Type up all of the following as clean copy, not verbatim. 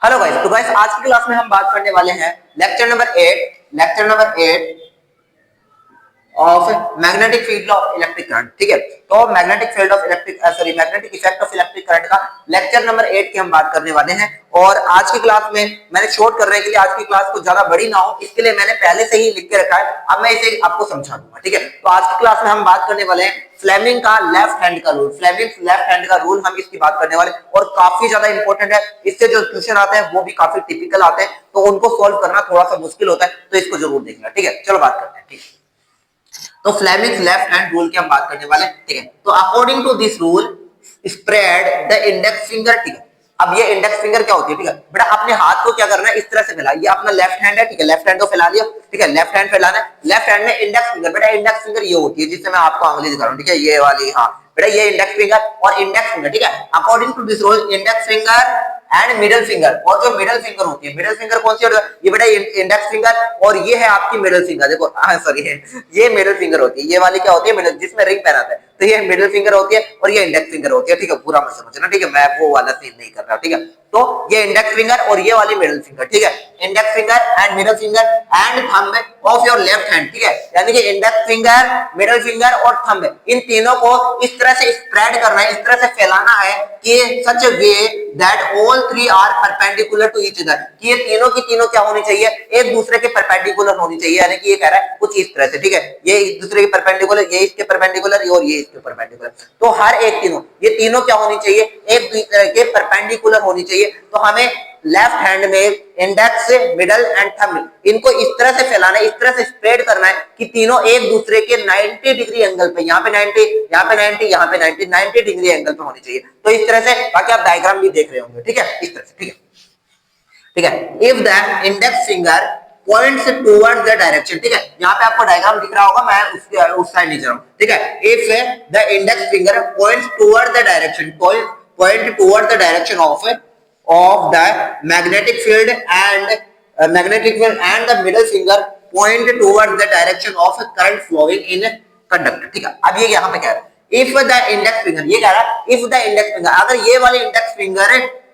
Hello guys, तो guys आज की क्लास में हम बात करने वाले हैं lecture number 8 of magnetic field of electric current. ठीक है, तो magnetic field of electric magnetic effect of electric current का लेक्चर नंबर 8 की हम बात करने वाले हैं। और आज की क्लास में मैंने शॉर्ट करने के लिए आज की क्लास को ज्यादा बड़ी ना हो इसके लिए मैंने पहले से ही लिख के रखा है। अब मैं इसे आपको समझा दूंगा। ठीक है, तो आज की क्लास में हम बात करने वाले हैं फ्लेमिंग का लेफ्ट हैंड का रूल। फ्लेमिंग लेफ्ट हैंड का रूल हम इसकी बात करने वाले और काफी ज्यादा इंपॉर्टेंट है। इससे जो क्वेश्चन आते हैं वो भी काफी टिपिकल आते हैं, तो उनको सोल्व करना थोड़ा सा मुश्किल होता है, तो इसको जरूर देखना। ठीक है, चलो बात करते हैं। ठीक है, तो फ्लेमिंग्स लेफ्ट हैंड रूल की हम बात करने वाले। ठीक है, तो according to this rule spread the index finger. ठीक है, अब ये इंडेक्स फिंगर क्या होती है? ठीक है बेटा, अपने हाथ को क्या करना है, इस तरह से फैला। ये अपना लेफ्ट हैंड है। ठीक है, लेफ्ट हैंड को फैला लिया। ठीक है, लेफ्ट हैंड फैलाना है। लेफ्ट हैंड में इंडेक्स फिंगर, बेटा इंडेक्स फिंगर ये होती है जिससे मैं आपको उंगली दिखा रहा हूं। ठीक है, ये वाली, हाँ बेटा ये इंडेक्स फिंगर और इंडेक्स फिंगर। ठीक है, according to this rule index finger and middle finger, और जो मिडिल फिंगर होती है, मिडिल फिंगर कौन सी होती है? ये बेटा इंडेक्स फिंगर, और ये है आपकी मिडिल फिंगर। देखो सॉरी, ये मिडिल फिंगर होती है। ये वाली क्या होती है? मिडिल, जिसमें रिंग पहनाता है, तो ये मिडिल फिंगर होती है और ये इंडेक्स फिंगर होती है। ठीक है, पूरा मत समझना। ठीक है, मैं वो वाला सीन नहीं कर रहा। ठीक है, तो ये इंडेक्स फिंगर और ये वाली मिडिल फिंगर। ठीक है, index finger and middle finger and thumb of your left hand. ठीक है, यानी कि इंडेक्स फिंगर, मिडिल फिंगर और थंब, इन तीनों को इस तरह से स्प्रेड करना है, इस तरह से फैलाना है कि such way that all three are perpendicular to each other, कि ये तीनों की तीनों क्या होनी चाहिए? एक दूसरे के परपेंडिकुलर होनी चाहिए। यानी कि ये कह रहा है कुछ इस तरह से। ठीक है, ये एक दूसरे के परपेंडिकुलर, ये इसके परपेंडिकुलर और ये इसके परपेंडिकुलर, तो हर एक तीनों, ये तीनों क्या होनी चाहिए? एक दूसरे के परपेंडिकुलर होनी चाहिए। तो हमें लेफ्ट हैंड में इंडेक्स, मिडल एंड थंब, इनको इस तरह से फैलाना है, इस तरह से स्प्रेड करना है कि तीनों एक दूसरे के 90 डिग्री एंगल पे, यहाँ पे 90, यहाँ पे 90, यहाँ पे 90, 90 डिग्री एंगल पे होनी चाहिए। तो इस तरह से, बाकी आप डायग्राम भी देख रहे होंगे। ठीक है, इस तरह से। ठीक है, ठीक है, if the index finger points towards the direction. ठीक है, यहाँ पे आपको डायग्राम दिख रहा होगा, मैं उस साइड नहीं जा रहा हूँ। ठीक है, if the index finger points towards the direction, point towards the direction of the magnetic field and the middle finger point towards the direction of current flowing in conductor। ठीक है, अब ये यहाँ पे कह रहा है if the index finger, ये कह रहा है if the index finger, अगर ये वाले index finger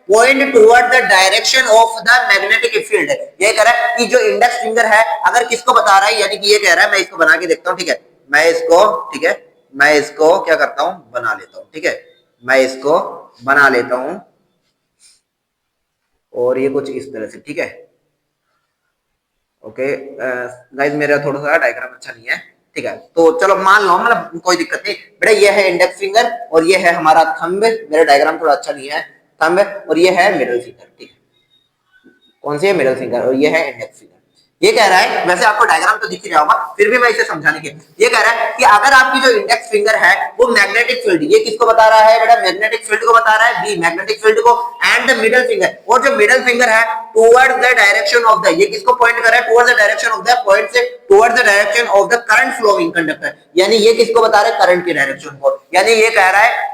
point towards the direction of the magnetic field, ये कह रहा है कि जो index finger है अगर किसको बता रहा है, यानी कि ये कह रहा है, मैं इसको बना के देखता हूँ। ठीक है, मैं इसको, ठीक है मैं इसको क्या करता हूँ, बना लेता हूँ। ठीक है, मैं इसको बना लेता हूँ और ये कुछ इस तरह से। ठीक है, ओके गाइस, मेरा थोड़ा सा डायग्राम अच्छा नहीं है। ठीक है, तो चलो मान लो, मतलब कोई दिक्कत नहीं बेटा, ये है इंडेक्स फिंगर और ये है हमारा थंब। मेरा डायग्राम थोड़ा अच्छा नहीं है, थंब, और ये है मिडिल फिंगर। ठीक है, कौन सी है? मिडिल फिंगर, और ये है इंडेक्स फिंगर। ये कह रहा है, वैसे आपको डायग्राम तो दिख ही रहा होगा, फिर भी मैं इसे समझाने के, ये कह रहा है कि अगर आपकी जो इंडेक्स फिंगर है वो मैग्नेटिक फील्ड, ये किसको बता रहा है बेटा? मैग्नेटिक फील्ड को बता रहा है, बी मैग्नेटिक फील्ड को, एंड द मिडिल फिंगर, और जो मिडिल फिंगर है towards the direction of the, ये किसको पॉइंट कर रहा है? Towards the direction of the, point से towards the direction of the current flowing conductor, यानी ये किसको बता रहा है? करंट की डायरेक्शन को। यानी ये कह रहा है,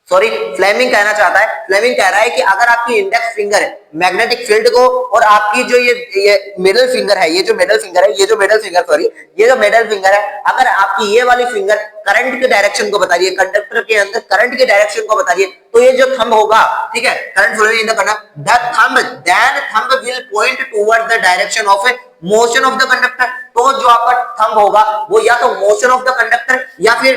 सॉरी फ्लेमिंग कहना चाहता है, फ्लेमिंग कह रहा है कि अगर आपकी इंडेक्स फिंगर है मैग्नेटिक फील्ड को, और आपकी जो ये मिडिल फिंगर है, ये जो मिडिल फिंगर है, ये जो मिडिल फिंगर, सॉरी ये जो मिडिल फिंगर है, अगर आपकी ये वाली फिंगर करंट के डायरेक्शन को बता रही है, कंडक्टर के अंदर करंट के डायरेक्शन को बता रही है, तो ये जो थंब होगा, ठीक है, current flowing in the conductor, the thumb, then thumb will point towards the direction of motion of the conductor. तो जो आपका थंब होगा वो या तो मोशन ऑफ द कंडक्टर या फिर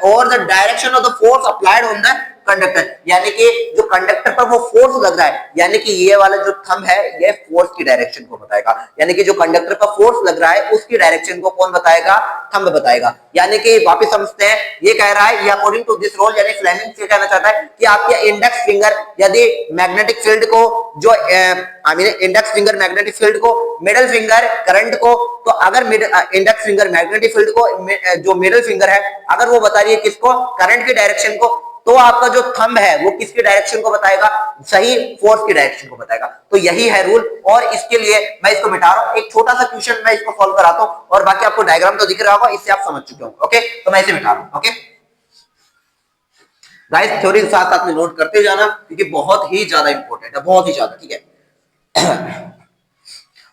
और the direction of the force applied on the conductor, यानी कि जो कंडक्टर पर वो फोर्स लग रहा है, यानी कि ये वाला जो थंब है ये फोर्स की डायरेक्शन को बताएगा। यानी कि जो कंडक्टर पर फोर्स लग रहा है उसकी डायरेक्शन को कौन बताएगा? थंब बताएगा। यानी कि वापस समझते हैं, ये कह रहा है, ये अकॉर्डिंग टू दिस रूल, यानी फ्लेमिंग ये कहना चाहता है कि आपके इंडेक्स फिंगर यदि मैग्नेटिक फील्ड को, जो I mean index finger magnetic field को, मिडिल फिंगर करंट को, तो अगर इंडेक्स फिंगर मैग्नेटिक फील्ड को, जो मिडिल फिंगर है अगर वो बता रही है किसको? करंट की डायरेक्शन को, तो आपका जो थंब है वो किसकी डायरेक्शन को बताएगा? सही फोर्स की डायरेक्शन को बताएगा। तो यही है रूल, और इसके लिए मैं इसको मिटा रहा हूं, एक छोटा सा क्वेश्चन मैं इसको सॉल्व कराता हूं, और बाकी आपको डायग्राम तो दिख रहा होगा, इससे आप समझ चुके होंगे। ओके, तो मैं इसे मिटा रहा हूं। ओके गाइस, थ्योरी साथ साथ में नोट करते जाना क्योंकि बहुत ही ज्यादा इंपॉर्टेंट है, बहुत ही ज्यादा। ठीक है,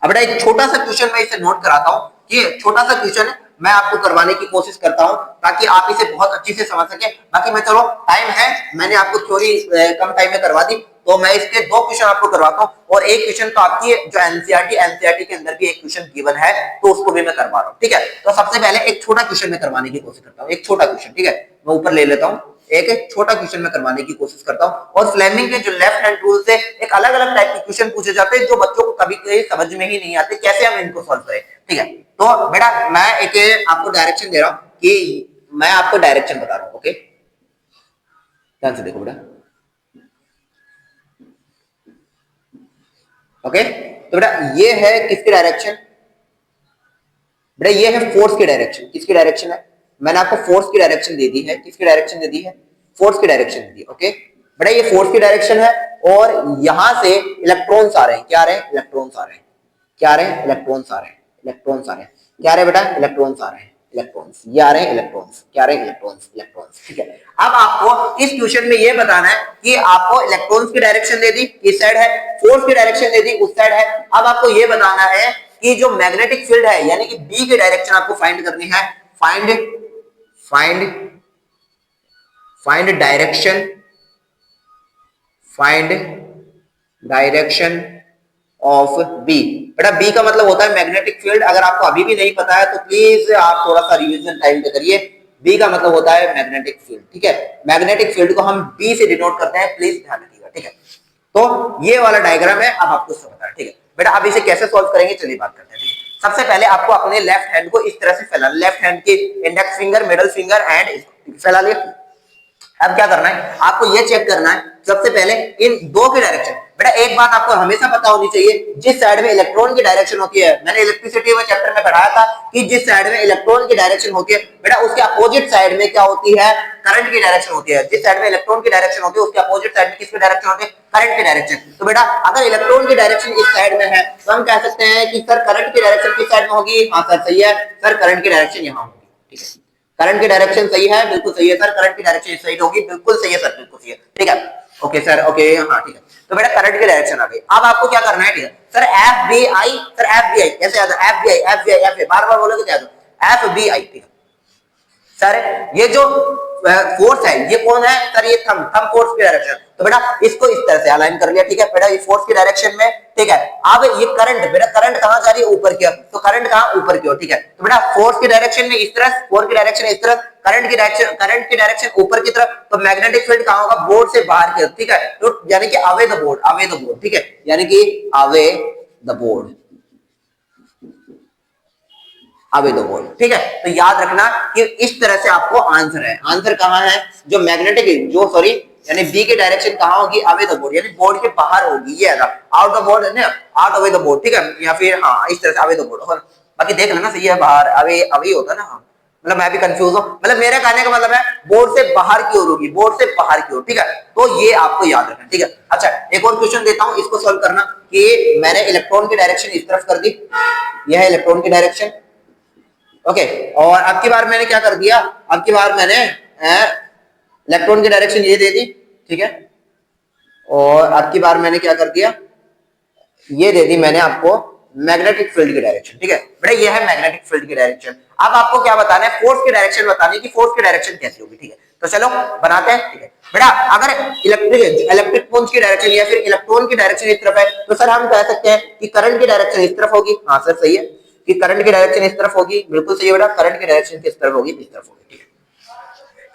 अब बेटा एक छोटा सा क्वेश्चन मैं इसे नोट कराता हूं, ये छोटा सा क्वेश्चन है, मैं आपको करवाने की कोशिश करता हूं ताकि आप इसे बहुत अच्छी से समझ सके। बाकी मैं, चलो टाइम है, मैंने आपको थ्योरी कम टाइम में करवा दी, तो मैं इसके 2 क्वेश्चन आपको करवाता हूँ, और एक क्वेश्चन तो आपकी जो एनसीईआरटी के अंदर भी एक क्वेश्चन गिवन है, तो उसको भी मैं करवा रहा हूँ। ठीक है, तो सबसे पहले एक छोटा क्वेश्चन में करवाने की कोशिश करता हूँ, एक छोटा क्वेश्चन। ठीक है, मैं ऊपर ले लेता हूँ, एक छोटा क्वेश्चन में करवाने की कोशिश करता हूँ। और फ्लेमिंग के जो लेफ्ट हैंड रूल से एक अलग अलग टाइप के क्वेश्चन पूछे जाते हैं जो बच्चों को कभी कभी समझ में ही नहीं आते, कैसे हम इनको सॉल्व करें। ठीक है, तो बेटा मैं एक आपको डायरेक्शन दे रहा हूँ कि मैं आपको डायरेक्शन बता रहा हूँ। ओके, ध्यान से देखो बेटा। ओके, तो बेटा ये है किसकी डायरेक्शन? बेटा ये है फोर्स की डायरेक्शन। किसकी डायरेक्शन है? मैंने आपको फोर्स की डायरेक्शन दे दी है। किसकी डायरेक्शन दे दी है? फोर्स की डायरेक्शन दे दी। ओके बेटा, ये फोर्स की डायरेक्शन है, और यहां से इलेक्ट्रॉन्स आ रहे हैं। क्या आ रहे हैं? इलेक्ट्रॉन्स आ रहे हैं। क्या आ रहे हैं? इलेक्ट्रॉन्स आ रहे हैं। इलेक्ट्रॉन्स आ रहे हैं। क्या आ रहे हैं बेटा? इलेक्ट्रॉन्स आ रहे हैं। इलेक्ट्रॉन्स ये आ रहे हैं, इलेक्ट्रॉन्स क्या आ रहे हैं? Electrons, electrons. ठीक है, अब आपको इस क्वेश्चन में ये बताना है कि आपको इलेक्ट्रॉन्स की डायरेक्शन दे दी, इस साइड है, फोर्स की डायरेक्शन दे दी, उस साइड है। अब आपको ये बताना है कि जो मैग्नेटिक फील्ड है यानी कि बी की डायरेक्शन आपको फाइंड करनी है। Find find find direction, find direction of B. बेटा बी का मतलब होता है मैग्नेटिक फील्ड। अगर आपको अभी भी नहीं पता है तो प्लीज आप थोड़ा सा रिवीजन टाइम पे करिए। बी का मतलब होता है मैग्नेटिक फील्ड। ठीक है, मैग्नेटिक फील्ड को हम बी से डिनोट करते हैं, प्लीज ध्यान रखिएगा। ठीक है, तो ये वाला डायग्राम है, अब आपको इसको पता है। ठीक है बेटा, अब इसे कैसे सॉल्व करेंगे चलिए बात करते हैं। सबसे पहले आपको अपने लेफ्ट हैंड को इस तरह से फैलाना, लेफ्ट हैंड की index finger, middle finger and फैला लिया। अब क्या करना है, आपको ये चेक करना है सबसे पहले इन दो की डायरेक्शन। बेटा एक बात आपको हमेशा पता होनी चाहिए, जिस साइड में इलेक्ट्रॉन की डायरेक्शन होती है, मैंने इलेक्ट्रिसिटी में चैप्टर में पढ़ाया था कि जिस साइड में इलेक्ट्रॉन की डायरेक्शन होती है बेटा उसके अपोजिट साइड में क्या होती है? करंट की डायरेक्शन होती है। जिस साइड में इलेक्ट्रॉन की डायरेक्शन होती है उसके अपोजिट साइड में किसकी डायरेक्शन होती है? करंट की डायरेक्शन। तो बेटा अगर इलेक्ट्रॉन की डायरेक्शन इस साइड में है तो हम कह सकते हैं कि सर करंट की डायरेक्शन किस साइड में होगी? हाँ सर सही है, सर करंट की डायरेक्शन यहाँ होगी। ठीक है, करंट की डायरेक्शन सही है, बिल्कुल सही है सर, करंट की डायरेक्शन सही होगी, बिल्कुल सही है सर, बिल्कुल सही है। ठीक है, ओके सर, ओके हाँ ठीक है। तो बेटा करंट की डायरेक्शन आ गई। अब आपको क्या करना है? ठीक है sir, F B I, sir F B I कैसे याद है? F B I, F B I, F बार बार बोलोगे क्या? F B I. ठीक है सर, ये जो फोर्स है ये कौन है? सर ये थंब फोर्स की डायरेक्शन। तो बेटा इसको इस तरह से अलाइन कर लिया। ठीक है बेटा, ये फोर्स की डायरेक्शन में। ठीक है, अब ये करंट, बेटा करंट कहां जा रही है? ऊपर की ओर। तो करंट कहां? ऊपर की ओर। ठीक है, तो बेटा फोर्स की डायरेक्शन में इस तरफ, फोर्स की डायरेक्शन इस तरफ, करंट की डायरेक्शन ऊपर की तरफ। तो मैग्नेटिक फील्ड कहां होगा? बोर्ड से बाहर की ओर। ठीक है, तो यानी कि away the board, away the board. ठीक है, यानी कि away the board, away the board. ठीक है, तो याद रखना कि इस तरह से आपको आंसर है। आंसर कहां है? जो मैग्नेटिक, जो सॉरी यानी बी की डायरेक्शन कहां होगी? अवे द बोर्ड, यानी बोर्ड के बाहर होगी। ये आएगा आउट द बोर्ड है ना, आउट अवे द बोर्ड। ठीक है, या फिर हाँ इस तरह से अवे द बोर्ड। और बाकी देख लेना सही है, बाहर अवे अवे होता है ना। हाँ मतलब मैं भी कंफ्यूज हूं, मतलब मेरे कहने का मतलब है बोर्ड से बाहर की ओर होगी, बोर्ड से बाहर की ओर। ठीक है, तो ये आपको याद रखना। ठीक है, अच्छा एक और क्वेश्चन देता हूं, इसको सॉल्व करना कि मैंने इलेक्ट्रॉन की डायरेक्शन इस तरफ कर दी, यह है इलेक्ट्रॉन की डायरेक्शन। ओके, और अब की बार मैंने क्या कर दिया? अब की बार मैंने इलेक्ट्रॉन की डायरेक्शन ये दे दी। ठीक है, और अब की बार मैंने क्या कर दिया? ये दे दी मैंने आपको मैग्नेटिक फील्ड की डायरेक्शन। ठीक है बेटा, ये है मैग्नेटिक फील्ड की डायरेक्शन। अब आपको क्या बताना है? फोर्स की डायरेक्शन बतानी है कि फोर्स की डायरेक्शन कैसी होगी। ठीक है, तो चलो बनाते हैं। ठीक है बेटा, अगर इलेक्ट्रिक फोर्स की डायरेक्शन या फिर इलेक्ट्रॉन की डायरेक्शन इस तरफ है तो सर हम कह सकते हैं कि करंट की डायरेक्शन इस तरफ होगी। हाँ सर सही है कि करंट की डायरेक्शन इस तरफ होगी, बिल्कुल सही है बेटा, करंट की डायरेक्शन किस तरफ होगी? इस तरफ होगी। ठीक है,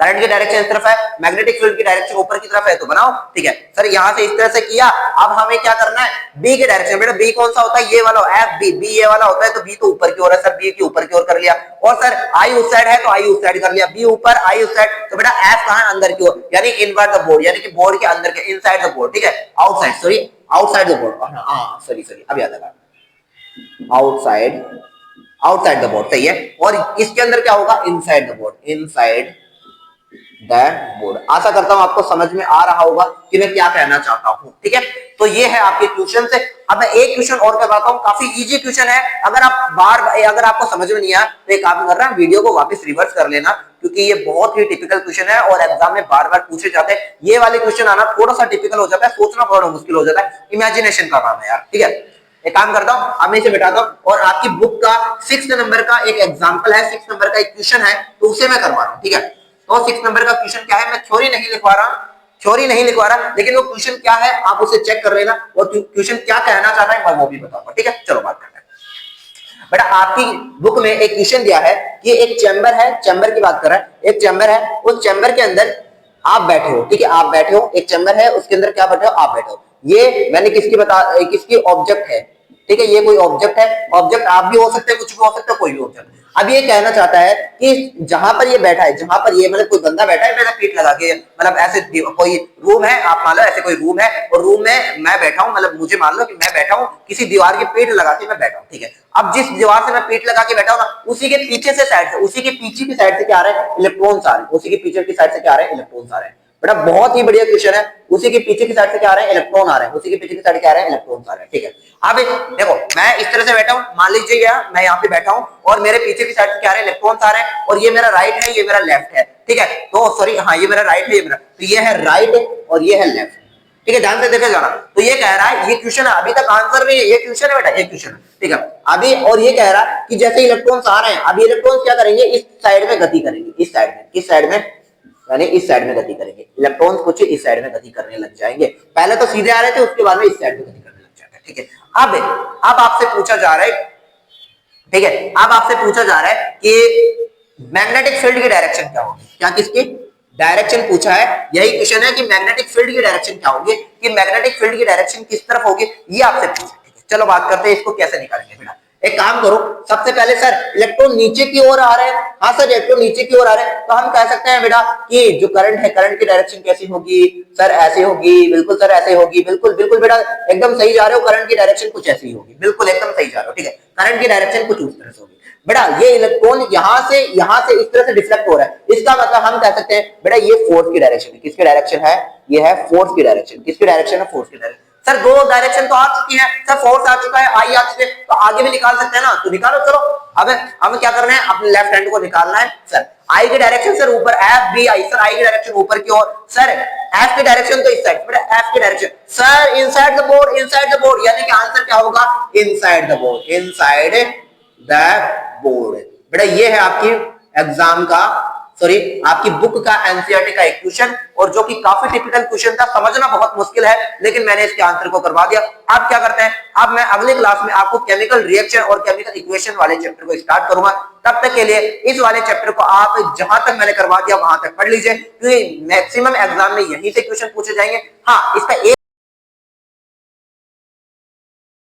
करंट की डायरेक्शन इस तरफ है, मैग्नेटिक फील्ड की डायरेक्शन ऊपर की तरफ है, तो बनाओ। ठीक है सर, यहां से इस तरह से किया। अब हमें क्या करना है? बी की डायरेक्शन। बेटा बी कौन सा होता है? ये वाला एफ बी, बी ये वाला होता है, तो बी तो ऊपर की ओर है सर, बी की ऊपर की ओर कर लिया। और सर आई उस साइड है तो आई उस साइड कर लिया, बी ऊपर आई उस साइड। तो बेटा एफ कहां है? अंदर की ओर, यानी इनवर्ड द बोर्ड, यानी कि बोर्ड के अंदर के, इनसाइड द बोर्ड। ठीक है, outside, sorry outside the board. हाँ सॉरी सॉरी, अब याद आया, आउटसाइड, आउटसाइड द बोर्ड सही है। और इसके अंदर क्या होगा? Inside the board, inside the board. आशा करता हूं आपको समझ में आ रहा होगा कि मैं क्या कहना चाहता हूं। ठीक है, तो ये है आपके क्वेश्चन से। अब मैं एक क्वेश्चन और करवाता हूं, काफी इजी क्वेश्चन है। अगर आपको समझ में नहीं आया तो एक काम करना, वीडियो को वापस रिवर्स कर लेना, क्योंकि ये बहुत ही टिपिकल क्वेश्चन है और एग्जाम में बार बार पूछे जाते हैं। ये वाले क्वेश्चन आना थोड़ा सा टिपिकल हो जाता है, सोचना थोड़ा मुश्किल हो जाता है, इमेजिनेशन का काम है यार। ठीक है, एक काम करता हूं, अब मैं इसे बिठाता हूं और आपकी बुक का 6 नंबर का एक एग्जाम्पल है, 6 नंबर का एक क्वेश्चन है, तो उसे मैं करवा रहा हूं। ठीक है, तो 6 नंबर का क्वेश्चन क्या है? मैं थ्योरी नहीं लिखवा रहा, थ्योरी नहीं लिखवा रहा, लेकिन वो क्वेश्चन क्या है आप उसे चेक कर लेना और क्वेश्चन क्या कहना चाह रहा है मैं वो भी बताऊंगा। ठीक है, चलो बात करते हैं। बेटा आपकी बुक में एक क्वेश्चन दिया है कि एक चैम्बर है, चैम्बर की बात कर रहा है, एक चैम्बर है, उस चैम्बर के अंदर आप बैठे हो। ठीक है, आप बैठे हो, एक चैम्बर है उसके अंदर क्या बैठे हो, आप बैठे हो। ये मैंने किसकी ऑब्जेक्ट है। ठीक है, ये कोई ऑब्जेक्ट है, ऑब्जेक्ट आप भी हो सकते हैं, कुछ भी हो सकता है, कोई भी ऑब्जेक्ट। अब ये कहना चाहता है कि जहां पर ये बैठा है, जहां पर ये मतलब कोई बंदा बैठा है मेरा पीठ लगा के, मतलब ऐसे कोई रूम है, आप मान लो ऐसे कोई रूम है और रूम में मैं बैठा हूं, मतलब मुझे मान लो कि मैं बैठा हूं किसी दीवार के पीठ लगा के मैं बैठा हूं। ठीक है, अब जिस दीवार से मैं पीठ लगा के बैठा हूं ना, उसी के पीछे से साइड से, उसी के पीछे की साइड से क्या आ रहा है, इलेक्ट्रॉन्स आ रहे हैं। उसी के पीछे की साइड से क्या आ रहे हैं, इलेक्ट्रॉन्स आ रहे हैं। बेटा बहुत ही बढ़िया क्वेश्चन है। उसी के पीछे की साइड से क्या आ रहे हैं, इलेक्ट्रॉन आ रहे हैं। उसी के पीछे की साइड क्या आ रहे हैं, इलेक्ट्रॉन्स आ रहे हैं। ठीक है, अब देखो मैं इस तरह से बैठा हूं, मान लीजिए मैं यहाँ पे बैठा हूं और मेरे पीछे की साइड से क्या आ रहे हैं, इलेक्ट्रॉन्स आ रहे हैं, और ये मेरा राइट है, ये मेरा लेफ्ट है। ठीक है, तो सॉरी हाँ ये मेरा राइट है, ये मेरा, तो ये है राइट और ये है लेफ्ट। ठीक है, ध्यान से देखे जाना। तो ये कह रहा है, ये क्वेश्चन है, अभी तक आंसर नहीं है, ये क्वेश्चन है बेटा, ये क्वेश्चन है। ठीक है, अभी और ये कह रहा है कि जैसे इलेक्ट्रॉन्स आ रहे हैं, अभी इलेक्ट्रॉन्स क्या करेंगे, इस साइड में गति करेंगे, इस साइड में, किस साइड में, यानी इस साइड में गति करेंगे। इलेक्ट्रॉन्स कुछ इस साइड में गति करने लग जाएंगे। पहले तो सीधे आ रहे थे, उसके बाद में इस साइड में गति करने लग जाएंगे। ठीक है, अब आपसे पूछा जा रहा है, ठीक है, अब आपसे पूछा जा रहा है कि मैग्नेटिक फील्ड की डायरेक्शन क्या होगी, क्या किसकी डायरेक्शन पूछा है। यही क्वेश्चन है कि मैग्नेटिक फील्ड की डायरेक्शन क्या होगी, कि मैग्नेटिक फील्ड की डायरेक्शन किस तरफ होगी, ये आपसे पूछा। ठीक है, चलो बात करते हैं इसको कैसे निकालेंगे। बेटा एक काम करो, सबसे पहले सर इलेक्ट्रॉन नीचे की ओर आ रहे हैं, हाँ सर इलेक्ट्रॉन नीचे की ओर आ रहे हैं, तो हम कह सकते हैं बेटा कि जो करंट है, करंट की डायरेक्शन कैसी होगी, सर ऐसी होगी, बिल्कुल सर ऐसे होगी, बिल्कुल बिल्कुल बेटा एकदम सही जा रहे हो, करंट की डायरेक्शन कुछ ऐसी होगी, बिल्कुल एकदम सही जा रहे हो। ठीक है, करंट की डायरेक्शन कुछ उस तरह से होगी। बेटा ये इलेक्ट्रॉन यहां से इस तरह से डिफ्लेक्ट हो रहा है, इसका मतलब हम कह सकते हैं बेटा ये फोर्स की डायरेक्शन है। किसकी डायरेक्शन है, ये है फोर्स की डायरेक्शन। किसकी डायरेक्शन है, फोर्स की डायरेक्शन। सर दो डायरेक्शन तो आ चुकी है, सर फोर्स आ चुका है, आई आ चुके, तो आगे भी निकाल सकते हैं ना, तो निकालो। चलो अब हमें क्या करना है, अपने लेफ्ट हैंड को निकालना है। सर आई की डायरेक्शन सर ऊपर, F B I, sir I की डायरेक्शन ऊपर की ओर, सर एफ की डायरेक्शन तो इस साइड, बेटा एफ की direction sir inside the board, inside the board, यानी कि आंसर क्या होगा, inside the board, inside the board. बेटा ये है आपकी एग्जाम का, सॉरी आपकी बुक का एनसीईआरटी का एक क्वेश्चन, और जो कि काफी टिपिकल क्वेश्चन था, समझना बहुत मुश्किल है, लेकिन मैंने इसके आंसर को करवा दिया। अब क्या करते हैं, अब मैं अगले क्लास में आपको केमिकल रिएक्शन और केमिकल इक्वेशन वाले चैप्टर को स्टार्ट करूंगा। तब तक के लिए इस वाले चैप्टर को आप जहां तक मैंने करवा दिया वहां तक पढ़ लीजिए, क्योंकि मैक्सिमम एग्जाम में यहीं से क्वेश्चन पूछे जाएंगे। हाँ, इसका एक